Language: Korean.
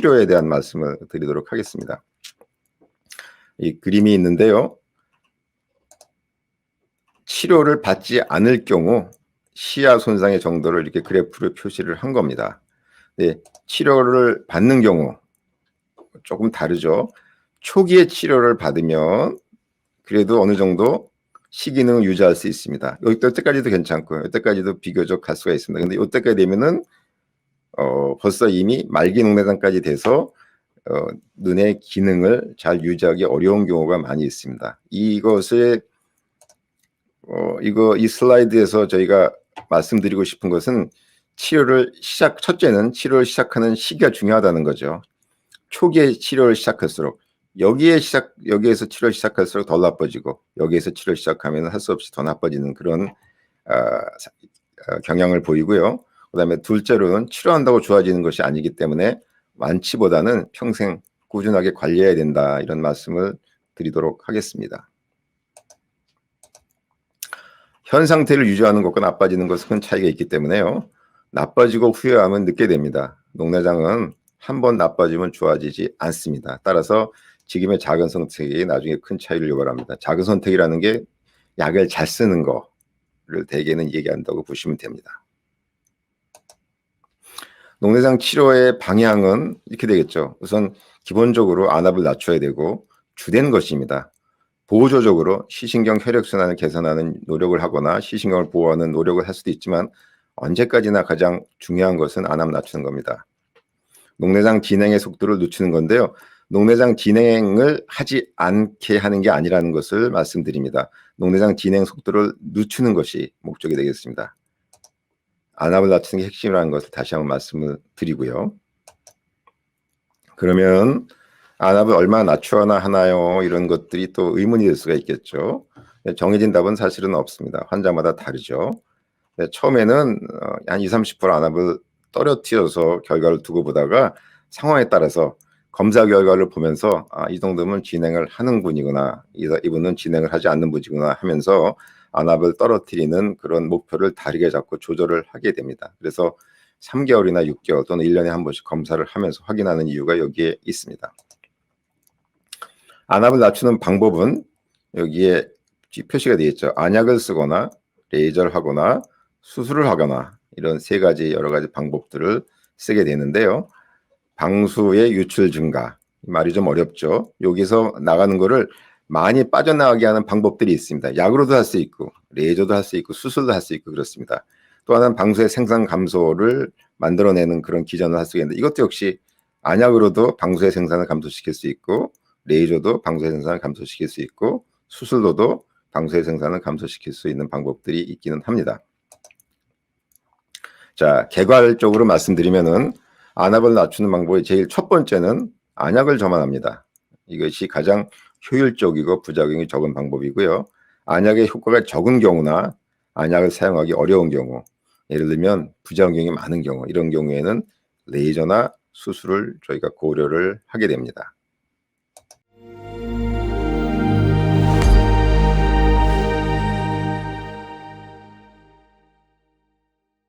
치료에 대한 말씀을 드리도록 하겠습니다. 이 그림이 있는데요. 치료를 받지 않을 경우 시야 손상의 정도를 이렇게 그래프로 표시를 한 겁니다. 네, 치료를 받는 경우 조금 다르죠. 초기에 치료를 받으면 그래도 어느 정도 시기능을 유지할 수 있습니다. 여기까지도 괜찮고요. 이때까지도 비교적 갈 수가 있습니다. 근데 이때까지 되면은 벌써 이미 말기 녹내장까지 돼서 눈의 기능을 잘 유지하기 어려운 경우가 많이 있습니다. 이것을 이 슬라이드에서 저희가 말씀드리고 싶은 것은 첫째는 치료를 시작하는 시기가 중요하다는 거죠. 초기에 치료를 시작할수록 여기에서 치료를 시작할수록 덜 나빠지고 여기에서 치료를 시작하면 할 수 없이 더 나빠지는 그런 경향을 보이고요. 그다음에 둘째로는 치료한다고 좋아지는 것이 아니기 때문에 완치보다는 평생 꾸준하게 관리해야 된다, 이런 말씀을 드리도록 하겠습니다. 현 상태를 유지하는 것과 나빠지는 것은 큰 차이가 있기 때문에요. 나빠지고 후회하면 늦게 됩니다. 녹내장은 한번 나빠지면 좋아지지 않습니다. 따라서 지금의 작은 선택이 나중에 큰 차이를 유발합니다. 작은 선택이라는 게 약을 잘 쓰는 거를 대개는 얘기한다고 보시면 됩니다. 녹내장 치료의 방향은 이렇게 되겠죠. 우선 기본적으로 안압을 낮춰야 되고 주된 것입니다. 보조적으로 시신경 혈액순환을 개선하는 노력을 하거나 시신경을 보호하는 노력을 할 수도 있지만 언제까지나 가장 중요한 것은 안압 낮추는 겁니다. 녹내장 진행의 속도를 늦추는 건데요. 녹내장 진행을 하지 않게 하는 게 아니라는 것을 말씀드립니다. 녹내장 진행 속도를 늦추는 것이 목적이 되겠습니다. 안압을 낮추는 게 핵심이라는 것을 다시 한번 말씀을 드리고요. 그러면 안압을 얼마나 낮춰야 하나요? 이런 것들이 또 의문이 될 수가 있겠죠. 정해진 답은 사실은 없습니다. 환자마다 다르죠. 처음에는 한 20-30% 안압을 떨어뜨려서 결과를 두고 보다가 상황에 따라서 검사 결과를 보면서 이 정도면 진행을 하는 분이구나, 이분은 진행을 하지 않는 분이구나 하면서 안압을 떨어뜨리는 그런 목표를 다르게 잡고 조절을 하게 됩니다. 그래서 3개월이나 6개월 또는 1년에 한 번씩 검사를 하면서 확인하는 이유가 여기에 있습니다. 안압을 낮추는 방법은 여기에 표시가 되어 있죠. 안약을 쓰거나 레이저를 하거나 수술을 하거나 이런 세 가지 여러 가지 방법들을 쓰게 되는데요. 방수의 유출 증가, 말이 좀 어렵죠. 여기서 나가는 거를 많이 빠져나가게 하는 방법들이 있습니다. 약으로도 할 수 있고 레이저도 할 수 있고 수술도 할 수 있고 그렇습니다. 또 하나는 방수의 생산 감소를 만들어내는 그런 기전을 할 수 있는데 이것도 역시 안약으로도 방수의 생산을 감소시킬 수 있고 레이저도 방수의 생산을 감소시킬 수 있고 수술로도 방수의 생산을 감소시킬 수 있는 방법들이 있기는 합니다. 자, 개괄적으로 말씀드리면은 안압을 낮추는 방법의 제일 첫 번째는 안약을 저만합니다. 이것이 가장 효율적이고 부작용이 적은 방법이고요. 안약의 효과가 적은 경우나 안약을 사용하기 어려운 경우, 예를 들면 부작용이 많은 경우, 이런 경우에는 레이저나 수술을 저희가 고려를 하게 됩니다.